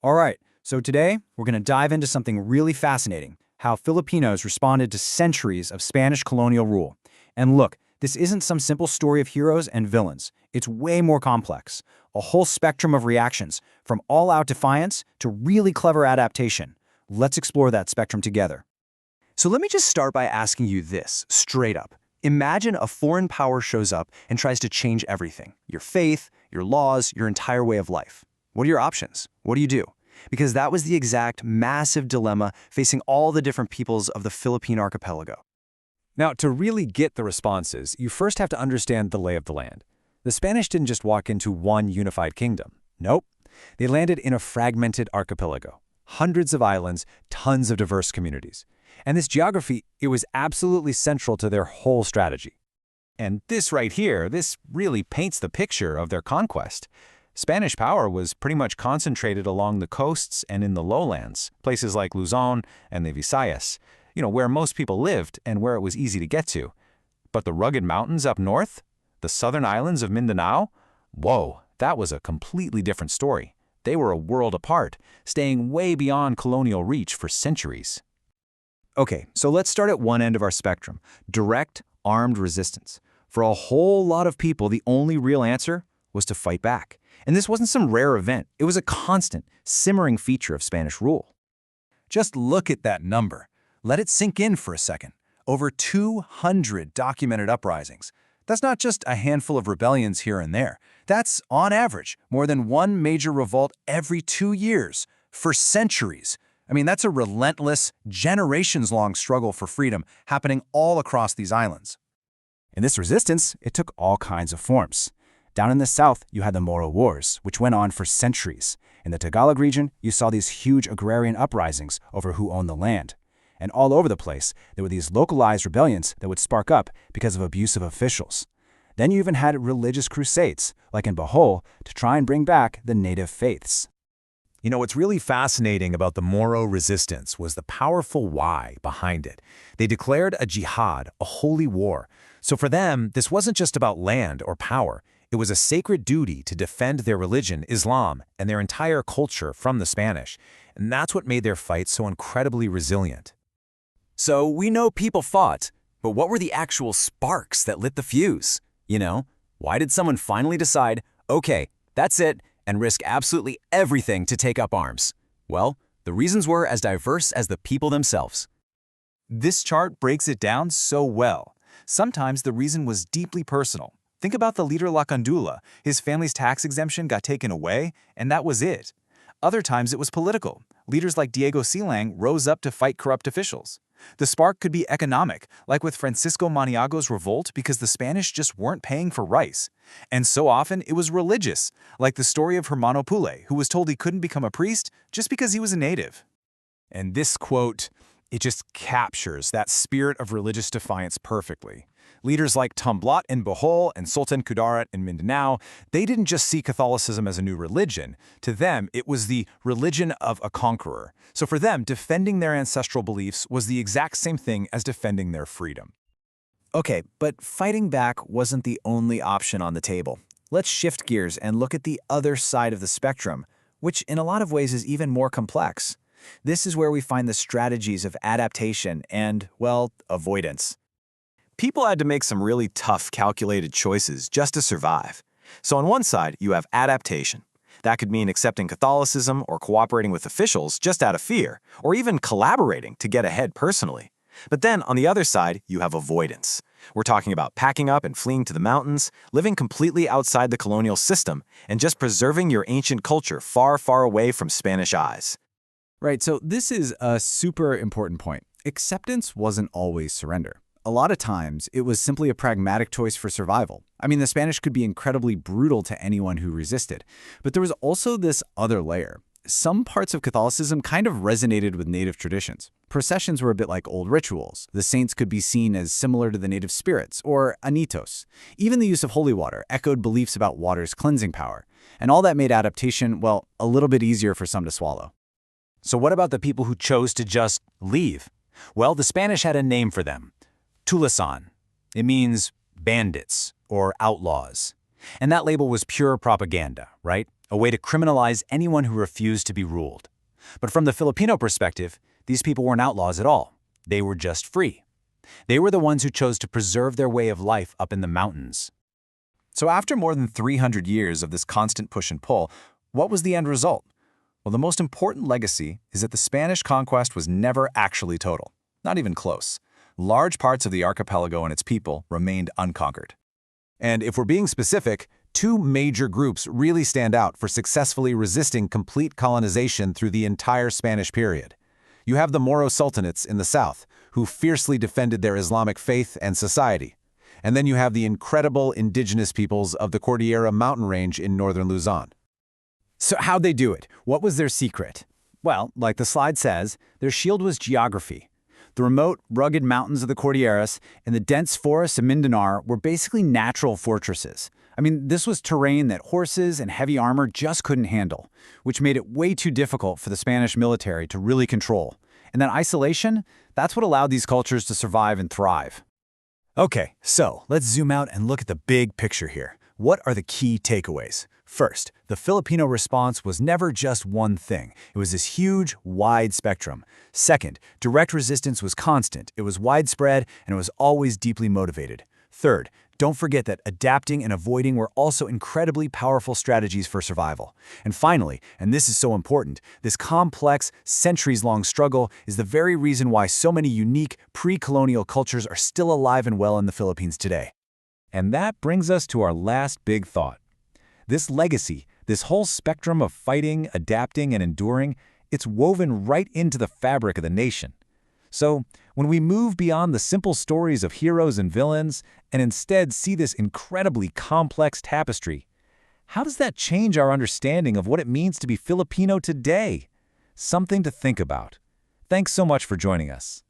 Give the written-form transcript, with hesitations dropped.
All right, so today we're going to dive into something really fascinating, how Filipinos responded to centuries of Spanish colonial rule. And look, this isn't some simple story of heroes and villains. It's way more complex. A whole spectrum of reactions, from all-out defiance to really clever adaptation. Let's explore that spectrum together. So let me just start by asking you this, straight up. Imagine a foreign power shows up and tries to change everything. Your faith, your laws, your entire way of life. What are your options? What do you do? Because that was the exact massive dilemma facing all the different peoples of the Philippine archipelago. Now, to really get the responses, you first have to understand the lay of the land. The Spanish didn't just walk into one unified kingdom. Nope. They landed in a fragmented archipelago. Hundreds of islands, tons of diverse communities. And this geography, it was absolutely central to their whole strategy. And this right here, this really paints the picture of their conquest. Spanish power was pretty much concentrated along the coasts and in the lowlands, places like Luzon and the Visayas, where most people lived and where it was easy to get to. But the rugged mountains up north, the southern islands of Mindanao, whoa, that was a completely different story. They were a world apart, staying way beyond colonial reach for centuries. Okay, so let's start at one end of our spectrum, direct armed resistance. For a whole lot of people, the only real answer was to fight back. And this wasn't some rare event. It was a constant, simmering feature of Spanish rule. Just look at that number. Let it sink in for a second. Over 200 documented uprisings. That's not just a handful of rebellions here and there. That's, on average, more than one major revolt every 2 years, for centuries. I mean, that's a relentless, generations-long struggle for freedom happening all across these islands. In this resistance, it took all kinds of forms. Down in the south, you had the Moro Wars, which went on for centuries. In the Tagalog region, you saw these huge agrarian uprisings over who owned the land. And all over the place, there were these localized rebellions that would spark up because of abusive officials. Then you even had religious crusades, like in Bohol, to try and bring back the native faiths. What's really fascinating about the Moro resistance was the powerful why behind it. They declared a jihad, a holy war. So for them, this wasn't just about land or power. It was a sacred duty to defend their religion, Islam, and their entire culture from the Spanish. And that's what made their fight so incredibly resilient. So we know people fought, but what were the actual sparks that lit the fuse? Why did someone finally decide, okay, that's it, and risk absolutely everything to take up arms? Well, the reasons were as diverse as the people themselves. This chart breaks it down so well. Sometimes the reason was deeply personal. Think about the leader Lacandula. His family's tax exemption got taken away, and that was it. Other times it was political. Leaders like Diego Silang rose up to fight corrupt officials. The spark could be economic, like with Francisco Maniago's revolt because the Spanish just weren't paying for rice. And so often it was religious, like the story of Hermano Pule, who was told he couldn't become a priest just because he was a native. And this quote, it just captures that spirit of religious defiance perfectly. Leaders like Tamblat in Bohol and Sultan Kudarat in Mindanao, they didn't just see Catholicism as a new religion. To them, it was the religion of a conqueror. So for them, defending their ancestral beliefs was the exact same thing as defending their freedom. Okay, but fighting back wasn't the only option on the table. Let's shift gears and look at the other side of the spectrum, which in a lot of ways is even more complex. This is where we find the strategies of adaptation and, well, avoidance. People had to make some really tough, calculated choices just to survive. So on one side, you have adaptation. That could mean accepting Catholicism or cooperating with officials just out of fear, or even collaborating to get ahead personally. But then on the other side, you have avoidance. We're talking about packing up and fleeing to the mountains, living completely outside the colonial system, and just preserving your ancient culture far, far away from Spanish eyes. Right, so this is a super important point. Acceptance wasn't always surrender. A lot of times, it was simply a pragmatic choice for survival. I mean, the Spanish could be incredibly brutal to anyone who resisted. But there was also this other layer. Some parts of Catholicism kind of resonated with native traditions. Processions were a bit like old rituals. The saints could be seen as similar to the native spirits, or anitos. Even the use of holy water echoed beliefs about water's cleansing power. And all that made adaptation, well, a little bit easier for some to swallow. So what about the people who chose to just leave? Well, the Spanish had a name for them. Tulasan. It means bandits or outlaws. And that label was pure propaganda, right? a way to criminalize anyone who refused to be ruled. But from the Filipino perspective, these people weren't outlaws at all. They were just free. They were the ones who chose to preserve their way of life up in the mountains. So after more than 300 years of this constant push and pull, what was the end result? Well, the most important legacy is that the Spanish conquest was never actually total, not even close. Large parts of the archipelago and its people remained unconquered. And if we're being specific, two major groups really stand out for successfully resisting complete colonization through the entire Spanish period. You have the Moro sultanates in the south, who fiercely defended their Islamic faith and society. And then you have the incredible indigenous peoples of the Cordillera mountain range in northern Luzon. So how'd they do it? What was their secret? Well, like the slide says, their shield was geography. The remote, rugged mountains of the Cordilleras and the dense forests of Mindanao were basically natural fortresses. I mean, this was terrain that horses and heavy armor just couldn't handle, which made it way too difficult for the Spanish military to really control. And that isolation, that's what allowed these cultures to survive and thrive. Okay, so let's zoom out and look at the big picture here. What are the key takeaways? First, the Filipino response was never just one thing. It was this huge, wide spectrum. Second, direct resistance was constant. It was widespread, and it was always deeply motivated. Third, don't forget that adapting and avoiding were also incredibly powerful strategies for survival. And finally, and this is so important, this complex, centuries-long struggle is the very reason why so many unique pre-colonial cultures are still alive and well in the Philippines today. And that brings us to our last big thought. This legacy, this whole spectrum of fighting, adapting, and enduring, it's woven right into the fabric of the nation. So, when we move beyond the simple stories of heroes and villains and instead see this incredibly complex tapestry, how does that change our understanding of what it means to be Filipino today? Something to think about. Thanks so much for joining us.